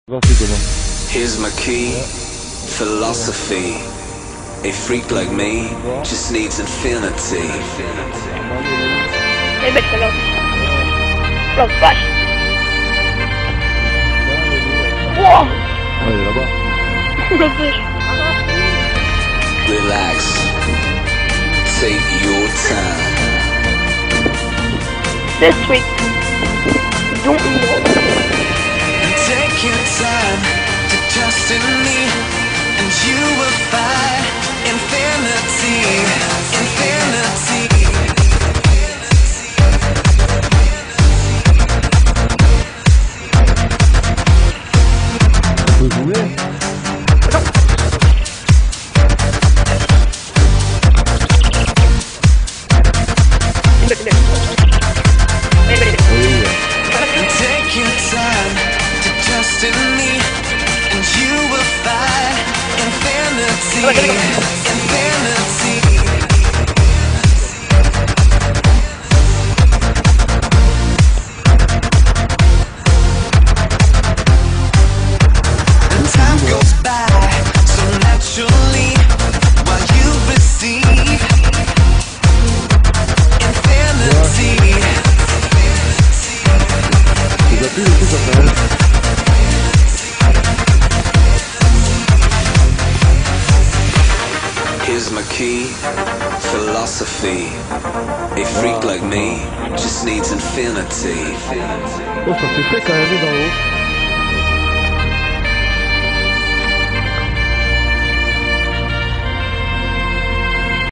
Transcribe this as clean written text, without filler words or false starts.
Here's my key, philosophy. A freak like me just needs infinity. E invece no. Non facile. Wow! Davvero. Relax. Take your time. This week. Don't know. Take your time to trust in me, and you will find infinity, infinity. Take your time to trust in me, and you will find infinity, infinity. And time goes by so naturally while you receive infinity. Here's my key, philosophy. A freak like me just needs infinity. Oh, ça fait frais quand même dans l'eau.